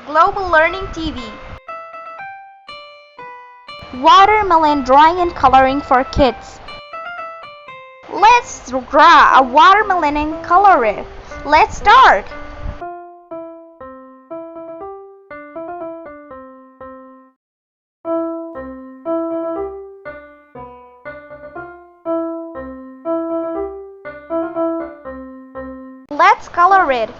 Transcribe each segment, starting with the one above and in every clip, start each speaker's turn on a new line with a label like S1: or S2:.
S1: Global Learning TV. Watermelon drawing and coloring for kids. Let's draw a watermelon and color it. Let's start. Let's color it.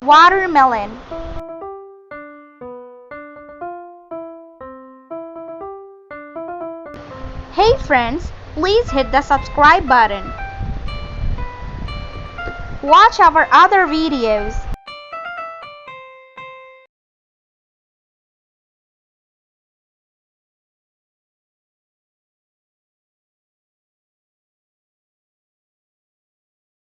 S1: Watermelon. Hey friends, please hit the subscribe button. Watch our other videos.